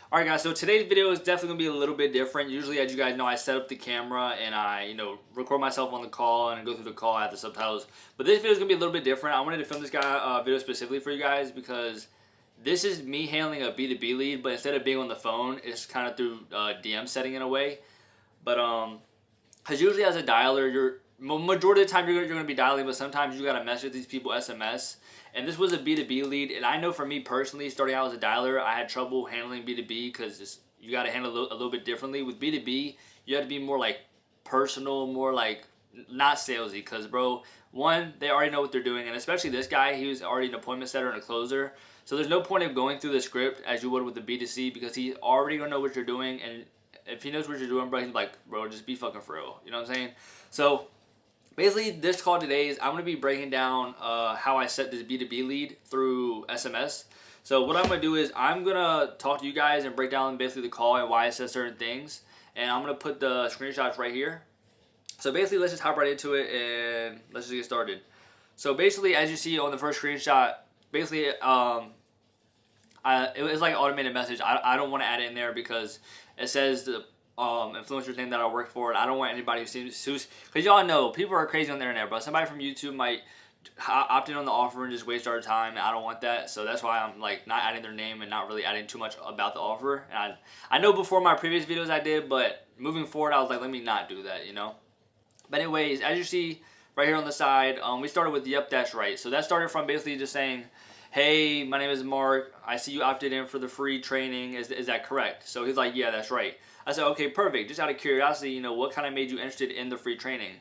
Alright guys, so today's video is definitely going to be a little bit different. Usually, as you guys know, I set up the camera and I, record myself on the call and go through the call, I have the subtitles. But this video is going to be a little bit different. I wanted to film this video specifically for you guys because this is me handling a B2B lead, but instead of being on the phone, it's kind of through DM setting in a way. But because usually as a dialer, majority of the time you're going to be dialing, but sometimes you got to message these people SMS. And this was a B2B lead, and I know for me personally, starting out as a dialer, I had trouble handling B2B because you got to handle it a little bit differently. With B2B, you have to be more like personal, more like not salesy. Because bro, one, they already know what they're doing, and especially this guy, he was already an appointment setter and a closer. So there's no point of going through the script as you would with the B2C because he's already gonna know what you're doing, and if he knows what you're doing, bro, he's like, bro, just be fucking for real. You know what I'm saying? So basically, this call today is I'm going to be breaking down how I set this B2B lead through SMS. So what I'm going to do is I'm going to talk to you guys and break down basically the call and why I said certain things. And I'm going to put the screenshots right here. So basically, let's just hop right into it and let's just get started. So basically, as you see on the first screenshot, basically it was like an automated message. I don't want to add it in there because it says the influencer thing that I work for, and I don't want anybody who's because y'all know people are crazy on the internet, but somebody from YouTube might opt in on the offer and just waste our time, and I don't want that. So that's why I'm like not adding their name and not really adding too much about the offer. And I know before my previous videos I did, but moving forward I was like, let me not do that, But anyways, as you see right here on the side, we started with yep, that's right. So that started from basically just saying, hey, my name is Mark. I see you opted in for the free training. Is that correct? So he's like, yeah, that's right. I said, okay, perfect. Just out of curiosity, what kind of made you interested in the free training?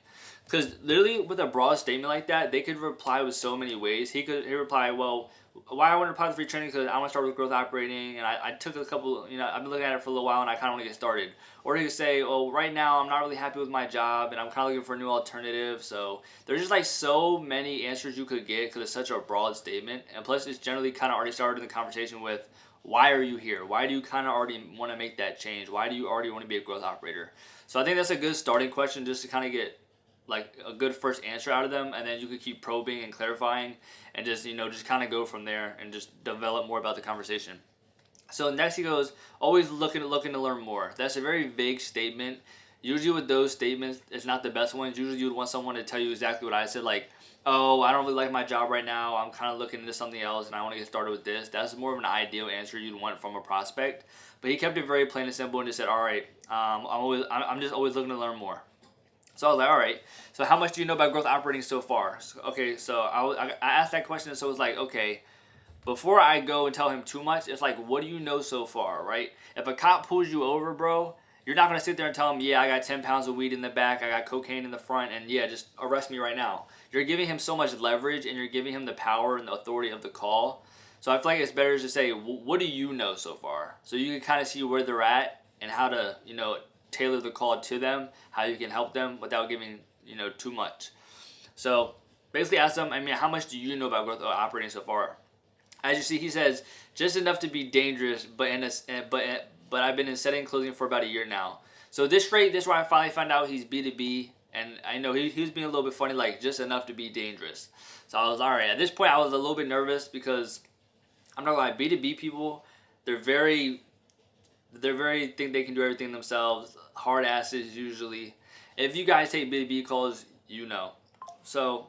Because literally with a broad statement like that, they could reply with so many ways. He reply, well, why I want to apply the free training? Because I want to start with growth operating, and I took a couple, I've been looking at it for a little while, and I kind of want to get started. Or he could say, oh, right now I'm not really happy with my job, and I'm kind of looking for a new alternative. So there's just like so many answers you could get because it's such a broad statement, and plus it's generally kind of already started the conversation with, why are you here? Why do you kind of already want to make that change? Why do you already want to be a growth operator? So I think that's a good starting question just to kind of get like a good first answer out of them, and then you could keep probing and clarifying and just just kind of go from there and just develop more about the conversation. So next he goes, always looking to learn more. That's a very vague statement. Usually with those statements, it's not the best ones. Usually you would want someone to tell you exactly what I said, like, oh, I don't really like my job right now. I'm kind of looking into something else and I want to get started with this. That's more of an ideal answer you'd want from a prospect. But he kept it very plain and simple and just said, all right, I'm just always looking to learn more. So I was like, all right, so how much do you know about growth operating so far? So I asked that question, and so it was like, okay, before I go and tell him too much, it's like, what do you know so far, right? If a cop pulls you over, bro, you're not going to sit there and tell him, yeah, I got 10 pounds of weed in the back, I got cocaine in the front, and yeah, just arrest me right now. You're giving him so much leverage, and you're giving him the power and the authority of the call. So I feel like it's better to say, what do you know so far? So you can kind of see where they're at and how to, tailor the call to them, how you can help them without giving, too much. So basically ask them, how much do you know about growth operating so far? As you see, he says, just enough to be dangerous, but I've been in setting and closing for about a year now. So this rate, this is where I finally found out he's B2B, and I know he was being a little bit funny, like just enough to be dangerous. So I was, all right. At this point, I was a little bit nervous because I'm not gonna lie, B2B people, they're very think they can do everything themselves. Hard asses usually. If you guys take B2B calls, So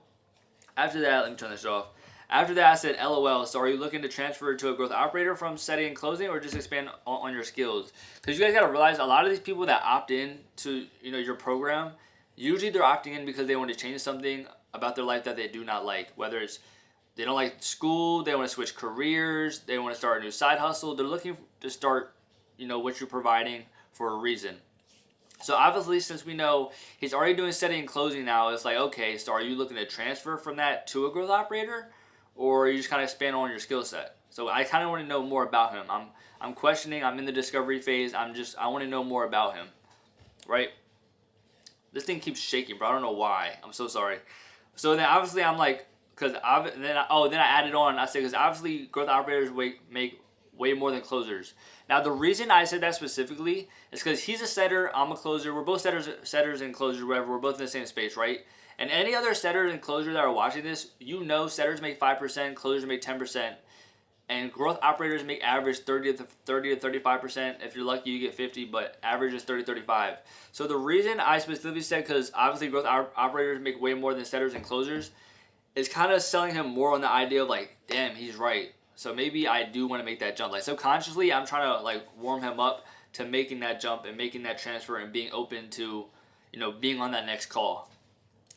after that, let me turn this off. After that, I said, LOL. So are you looking to transfer to a growth operator from setting and closing, or just expand on your skills? Because you guys gotta realize a lot of these people that opt in to your program, usually they're opting in because they want to change something about their life that they do not like. Whether it's they don't like school, they want to switch careers, they want to start a new side hustle. They're looking to start what you're providing for a reason. So obviously, since we know he's already doing setting and closing now, it's like, okay, so are you looking to transfer from that to a growth operator, or are you just kind of expand on your skill set? So I kind of want to know more about him. I'm questioning. I'm in the discovery phase. I want to know more about him, right? This thing keeps shaking, bro. I don't know why. I'm so sorry. So then obviously I'm like, then I added on. I said because obviously growth operators make way more than closers. Now the reason I said that specifically is because he's a setter, I'm a closer. We're both setters and closers, whatever. We're both in the same space, right? And any other setters and closers that are watching this, setters make 5%, closers make 10%. And growth operators make average 30 to 35%. If you're lucky, you get 50, but average is 35. So the reason I specifically said, because obviously growth operators make way more than setters and closers, is kind of selling him more on the idea of like, damn, he's right. So maybe I do want to make that jump. Like subconsciously, I'm trying to like warm him up to making that jump and making that transfer and being open to, being on that next call.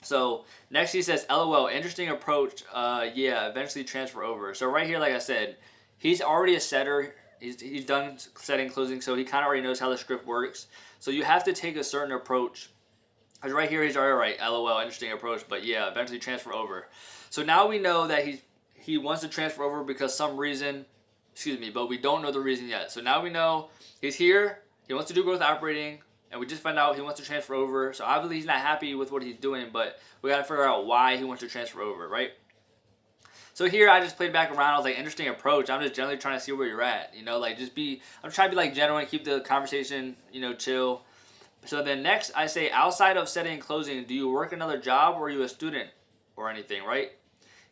So next he says, LOL, interesting approach. Yeah, eventually transfer over. So right here, like I said, he's already a setter. He's done setting, closing, so he kind of already knows how the script works. So you have to take a certain approach. Because right here, he's already right. LOL, interesting approach. But yeah, eventually transfer over. So now we know that he wants to transfer over because some reason, but we don't know the reason yet. So now we know he's here. He wants to do growth operating. And we just found out he wants to transfer over. So obviously he's not happy with what he's doing, but we got to figure out why he wants to transfer over, right? So here I just played back around. I was like, interesting approach. I'm just generally trying to see where you're at. I'm trying to be like genuine, keep the conversation, chill. So then next I say, outside of setting and closing, do you work another job or are you a student or anything, right?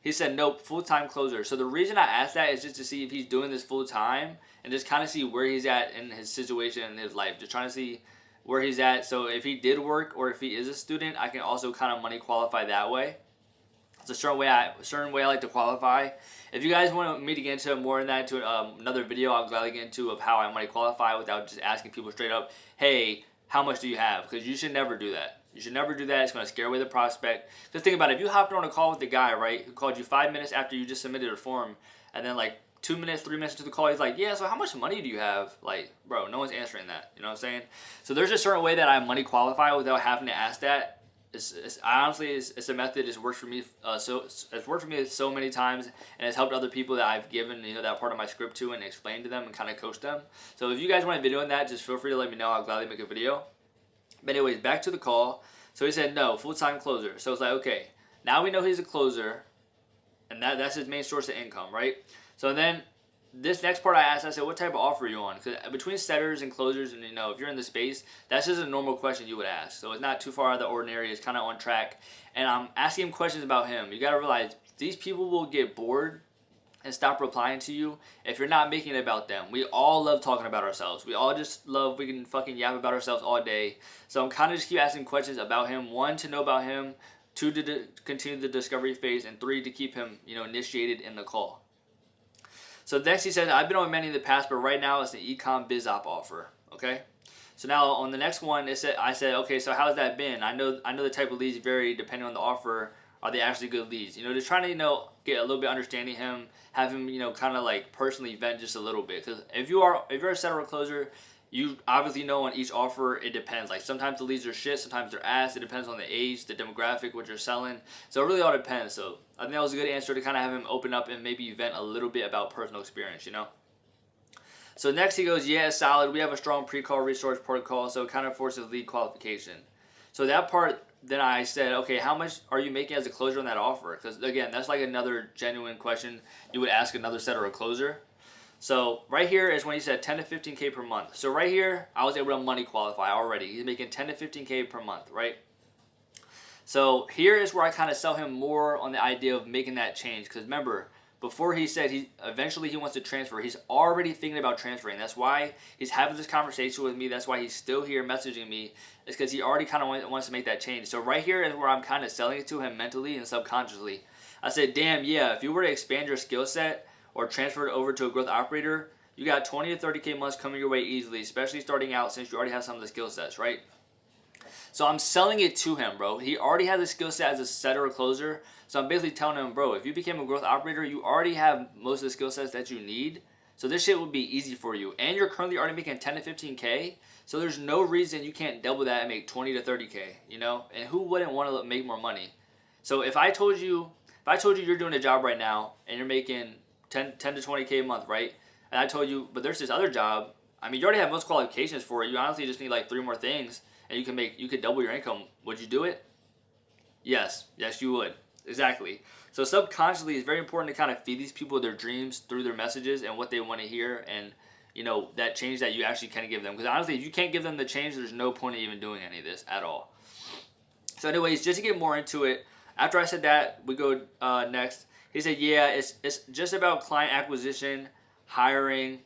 He said, nope, full-time closer. So the reason I asked that is just to see if he's doing this full-time and just kind of see where he's at in his situation in his life. Just trying to see where he's at. So if he did work or if he is a student, I can also kind of money qualify that way. It's a certain way I like to qualify. If you guys want me to get into more in that, into another video, I'll gladly get into of how I money qualify without just asking people straight up, hey, how much do you have? Because you should never do that. You should never do that. It's going to scare away the prospect. Just think about it. If you hopped on a call with the guy, right, who called you 5 minutes after you just submitted a form, and then like 2 minutes, 3 minutes into the call, he's like, yeah, so how much money do you have? Like, bro, no one's answering that. You know what I'm saying? So there's a certain way that I money qualify without having to ask that. Honestly, it's a method. It's worked for me. It's worked for me so many times, and it's helped other people that I've given that part of my script to and explained to them and kind of coached them. So if you guys want a video on that, just feel free to let me know. I'll gladly make a video. But anyways, back to the call. So he said no, full-time closer. So it's like, okay, now we know he's a closer, and that's his main source of income, right? So then this next part I asked, I said, what type of offer are you on? Because between setters and closers, and if you're in the space, that's just a normal question you would ask. So it's not too far out of the ordinary. It's kind of on track. And I'm asking him questions about him. You got to realize these people will get bored and stop replying to you if you're not making it about them. We all love talking about ourselves. We all just love, we can fucking yap about ourselves all day. So I'm kind of just keep asking questions about him. 1, to know about him. 2, to continue the discovery phase. And 3, to keep him, initiated in the call. So next he says, I've been on many in the past, but right now it's an ecom biz op offer. Okay. So now on the next one, I said, okay, so how's that been? I know the type of leads vary depending on the offer. Are they actually good leads? Just trying to, get a little bit understanding him, have him, kind of like personally vent just a little bit. Because if you're a setter or closer, you obviously know on each offer, it depends. Like sometimes the leads are shit, sometimes they're ass. It depends on the age, the demographic, what you're selling. So it really all depends. So I think that was a good answer to kind of have him open up and maybe vent a little bit about personal experience, So next he goes, yeah, it's solid. We have a strong pre-call resource protocol, so it kind of forces lead qualification. So that part, then I said, okay, how much are you making as a closer on that offer? Because again, that's like another genuine question you would ask another setter or closer. So right here is when he said 10 to 15K per month. So right here, I was able to money qualify already. He's making 10 to 15K per month, right? So here is where I kind of sell him more on the idea of making that change. Because remember, before he said eventually he wants to transfer, he's already thinking about transferring. That's why he's having this conversation with me. That's why he's still here messaging me. It's because he already kind of wants to make that change. So right here is where I'm kind of selling it to him mentally and subconsciously. I said, damn, yeah, if you were to expand your skill set or transfer it over to a growth operator, you got 20 to 30K months coming your way easily, especially starting out since you already have some of the skill sets, right? So I'm selling it to him, bro. He already has a skill set as a setter or closer. So I'm basically telling him, bro, if you became a growth operator, you already have most of the skill sets that you need. So this shit would be easy for you. And you're currently already making 10 to 15K. So there's no reason you can't double that and make 20 to 30K, And who wouldn't want to make more money? So if I told you you're doing a job right now and you're making 10 to 20K a month, right? And I told you, but there's this other job. I mean, you already have most qualifications for it. You honestly just need like 3 more things, and you could double your income. Would you do it? Yes, you would. Exactly. So subconsciously, it's very important to kind of feed these people their dreams through their messages and what they want to hear, and that change that you actually can give them. Because honestly, if you can't give them the change, there's no point in even doing any of this at all. So anyways, just to get more into it, after I said that, we go next. He said, yeah, it's just about client acquisition, hiring,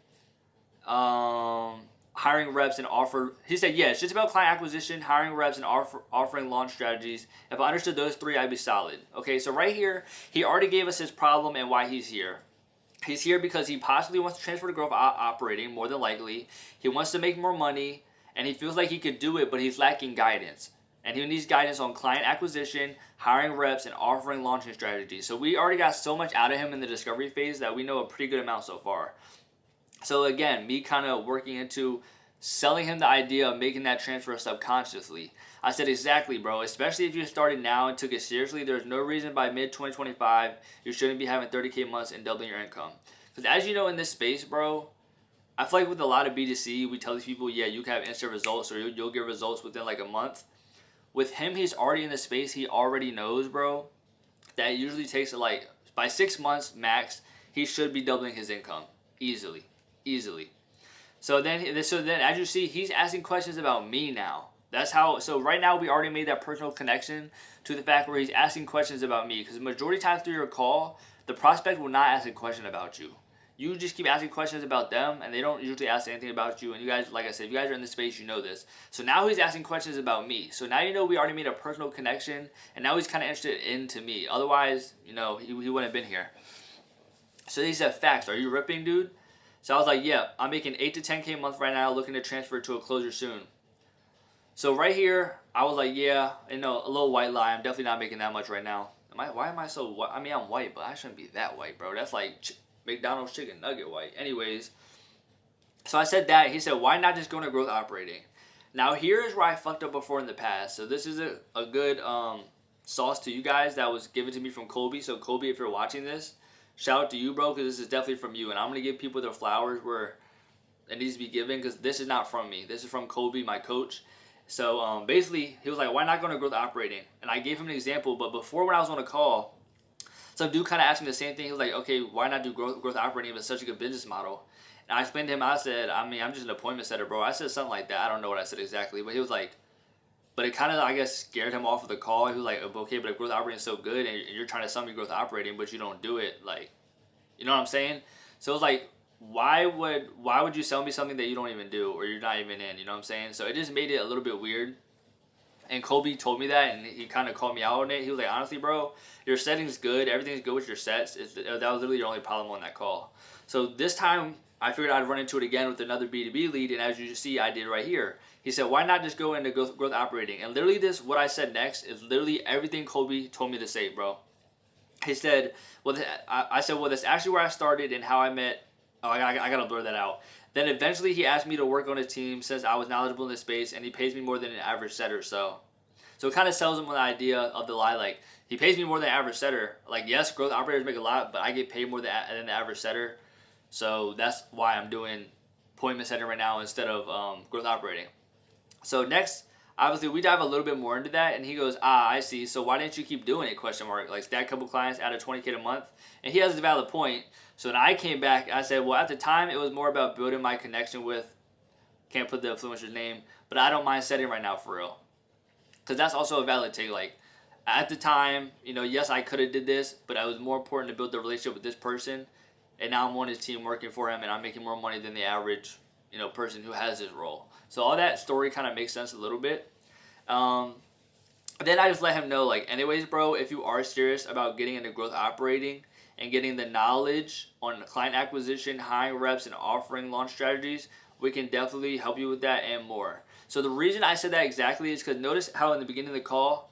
hiring reps and offer. He said, yeah, it's just about client acquisition, hiring reps, and offering launch strategies. If I understood those three, I'd be solid. Okay, so right here, he already gave us his problem and why he's here. He's here because he possibly wants to transfer to growth operating, more than likely. He wants to make more money, and he feels like he could do it, but he's lacking guidance. And he needs guidance on client acquisition, hiring reps, and offering launching strategies. So we already got so much out of him in the discovery phase that we know a pretty good amount so far. So again, me kind of working into selling him the idea of making that transfer subconsciously. I said, exactly, bro. Especially if you started now and took it seriously, there's no reason by mid-2025 you shouldn't be having 30K months and doubling your income. Because as you know, in this space, bro, I feel like with a lot of B2C, we tell these people, yeah, you can have instant results or you'll get results within like a month. With him, he's already in the space. He already knows, bro, that it usually takes like by 6 months max, he should be doubling his income easily. So then as you see, he's asking questions about me now. That's how. So right now we already made that personal connection to the fact where he's asking questions about me. Because the majority of times through your call, the prospect will not ask a question about you. You just keep asking questions about them, and they don't usually ask anything about you. And you guys, like I said, if you guys are in the space, you know this. So now he's asking questions about me. So now you know we already made a personal connection, and now he's kind of interested into me. Otherwise, you know, he wouldn't have been here. So he said, facts. Are you ripping, dude? So I was like, yeah, I'm making 8 to 10K a month right now, looking to transfer to a closer soon. So right here, I was like, yeah, you know, a little white lie. I'm definitely not making that much right now. Why am I so white? I mean, I'm white, but I shouldn't be that white, bro. That's like McDonald's chicken nugget white. Anyways, so I said that. He said, why not just go into growth operating? Now, here's where I fucked up before in the past. So this is a good sauce to you guys that was given to me from Kobe. So Kobe, if you're watching this, shout out to you, bro, because this is definitely from you. And I'm going to give people their flowers where it needs to be given because this is not from me. This is from Kobe, my coach. So basically, he was like, why not go into growth operating? And I gave him an example. But before, when I was on a call, some dude kind of asked me the same thing. He was like, okay, why not do growth operating if it's such a good business model? And I explained to him, I said, I mean, I'm just an appointment setter, bro. I said something like that. I don't know what I said exactly. But he was like, but it kind of, I guess, scared him off of the call. He was like, okay, but if growth operating is so good and you're trying to sell me growth operating, but you don't do it, like, you know what I'm saying? So it was like, why would you sell me something that you don't even do or you're not even in? You know what I'm saying? So it just made it a little bit weird. And Kobe told me that, and he kind of called me out on it. He was like, honestly, bro, your setting's good. Everything's good with your sets. That was literally your only problem on that call. So this time, I figured I'd run into it again with another B2B lead, and as you see, I did right here. He said, why not just go into growth operating? And literally what I said next is literally everything Kobe told me to say, bro. He said, well, I said, well, that's actually where I started and how I met. Oh, I got to blur that out. Then eventually he asked me to work on his team since I was knowledgeable in this space, and he pays me more than an average setter. So it kind of sells him on the idea of the lie, like, he pays me more than an average setter. Like, yes, growth operators make a lot, but I get paid more than the average setter. So that's why I'm doing appointment setting right now instead of growth operating. So next, obviously, we dive a little bit more into that, and he goes, I see. So why didn't you keep doing it, question mark? Like, stack a couple clients, add a 20K a month. And he has a valid point. So then I came back, I said, well, at the time, it was more about building my connection with, can't put the influencer's name, but I don't mind setting right now for real. Because that's also a valid take. Like, at the time, you know, yes, I could have did this, but it was more important to build the relationship with this person. And now I'm on his team working for him, and I'm making more money than the average, you know, person who has this role. So all that story kind of makes sense a little bit. Then I just let him know, like, anyways, bro, if you are serious about getting into growth operating and getting the knowledge on client acquisition, hiring reps, and offering launch strategies, we can definitely help you with that and more. So the reason I said that exactly is because notice how in the beginning of the call,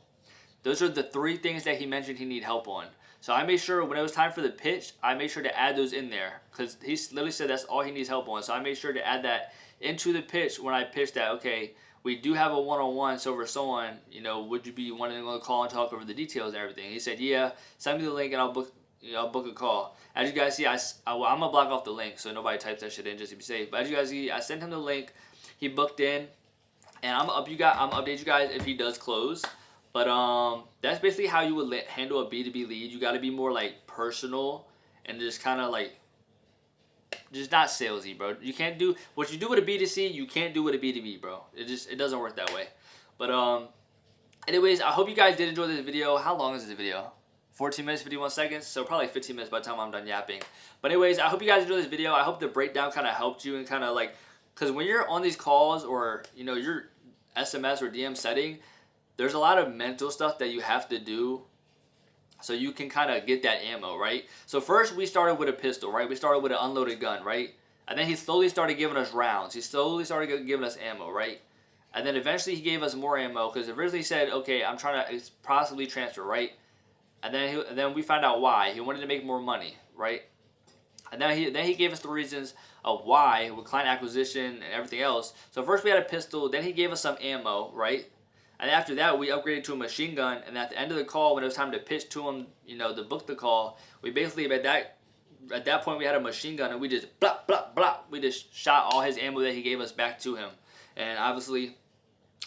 those are the 3 things that he mentioned he need help on. So I made sure when it was time for the pitch, I made sure to add those in there because he literally said that's all he needs help on. So I made sure to add that into the pitch when I pitched that, okay, we do have a one-on-one, so for someone, you know, would you be wanting to call and talk over the details and everything? He said, yeah, send me the link and I'll book a call. As you guys see, I'm going to block off the link so nobody types that shit in just to be safe. But as you guys see, I sent him the link. He booked in. And I'm going to update you guys if he does close. But that's basically how you would handle a B2B lead. You got to be more like personal and just kind of like, just not salesy, bro. You can't do what you do with a B2C. You can't do with a B2B, bro. It doesn't work that way. But anyways, I hope you guys did enjoy this video. How long is this video? 14 minutes, 51 seconds, so probably 15 minutes by the time I'm done yapping. But anyways, I hope you guys enjoyed this video. I hope the breakdown kind of helped you and kind of like, because when you're on these calls or, you know, your SMS or DM setting, there's a lot of mental stuff that you have to do so you can kind of get that ammo, right? So first we started with a pistol, right? We started with an unloaded gun, right? And then he slowly started giving us rounds. He slowly started giving us ammo, right? And then eventually he gave us more ammo because originally he said, okay, I'm trying to possibly transfer, right? And then we found out why. He wanted to make more money, right? And then he gave us the reasons of why with client acquisition and everything else. So first we had a pistol, then he gave us some ammo, right? And after that, we upgraded to a machine gun. And at the end of the call, when it was time to pitch to him, you know, to book the call, we basically at that point we had a machine gun and we just blah blah blah. We just shot all his ammo that he gave us back to him, and obviously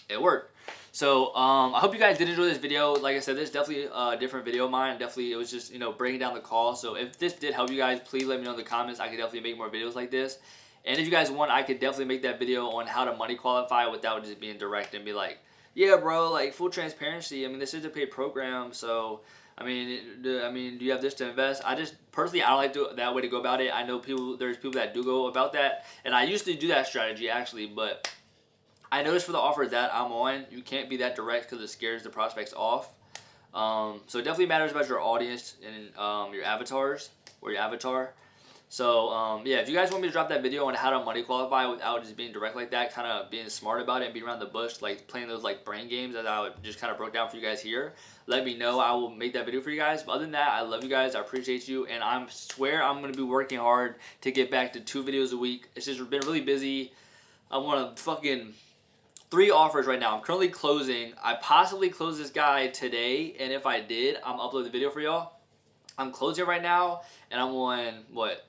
it worked. So I hope you guys did enjoy this video. Like I said, this is definitely a different video of mine. Definitely, it was just, you know, breaking down the call. So if this did help you guys, please let me know in the comments. I could definitely make more videos like this. And if you guys want, I could definitely make that video on how to money qualify without just being direct and be like, yeah, bro, like full transparency. I mean, this is a paid program, so I mean, do you have this to invest? I just personally, I don't like that way to go about it. I know there's people that do go about that, and I used to do that strategy actually, but I noticed for the offers that I'm on, you can't be that direct because it scares the prospects off. So it definitely matters about your audience and your avatars or your avatar. So yeah, if you guys want me to drop that video on how to money qualify without just being direct like that, kind of being smart about it and being around the bush, like playing those like brain games that I just kind of broke down for you guys here, let me know. I will make that video for you guys. But other than that, I love you guys. I appreciate you, and I swear I'm gonna be working hard to get back to 2 videos a week. It's just been really busy. I want to fucking 3 offers right now. I'm currently closing. I possibly close this guy today, and if I did, I'm gonna upload the video for y'all. I'm closing right now, and I'm on what?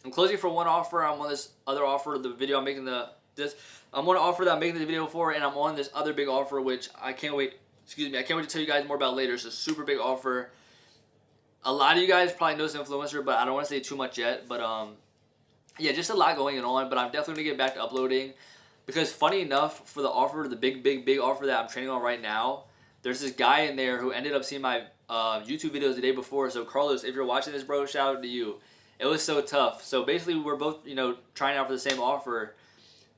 I'm closing for 1 offer. I'm on this other offer, the video I'm making I'm on an offer that I'm making the video for, and I'm on this other big offer, which I can't wait. Excuse me, I can't wait to tell you guys more about later. It's a super big offer. A lot of you guys probably know this influencer, but I don't want to say too much yet. But yeah, just a lot going on. But I'm definitely gonna get back to uploading because, funny enough, for the offer, the big offer that I'm training on right now, there's this guy in there who ended up seeing my YouTube videos the day before. So Carlos, if you're watching this, bro, shout out to you. It was so tough. So basically, we're both, you know, trying out for the same offer.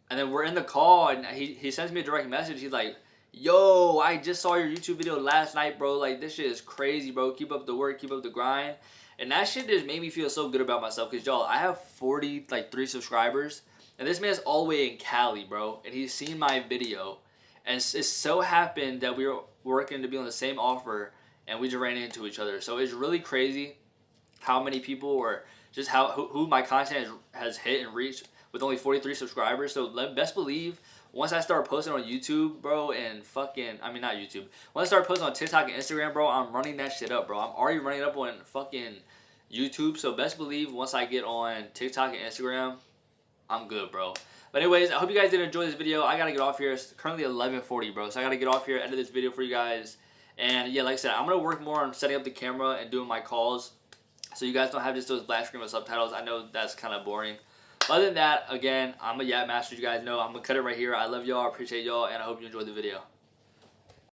And then we're in the call, and he sends me a direct message. He's like, yo, I just saw your YouTube video last night, bro. Like, this shit is crazy, bro. Keep up the work. Keep up the grind. And that shit just made me feel so good about myself. Because, y'all, I have 3 subscribers. And this man's all the way in Cali, bro. And he's seen my video. And it so happened that we were working to be on the same offer. And we just ran into each other. So it's really crazy how many people or just who my content has hit and reached with only 43 subscribers. So best believe once I start posting on YouTube, bro, and not YouTube. Once I start posting on TikTok and Instagram, bro, I'm running that shit up, bro. I'm already running it up on fucking YouTube. So best believe once I get on TikTok and Instagram, I'm good, bro. But anyways, I hope you guys did enjoy this video. I gotta get off here. It's currently 11:40, bro. So I gotta get off here, edit this video for you guys. And yeah, like I said, I'm gonna work more on setting up the camera and doing my calls, so you guys don't have just those black screen with subtitles. I know that's kind of boring. But other than that, again, I'm a Yap Master. You guys know I'm going to cut it right here. I love y'all. I appreciate y'all. And I hope you enjoyed the video.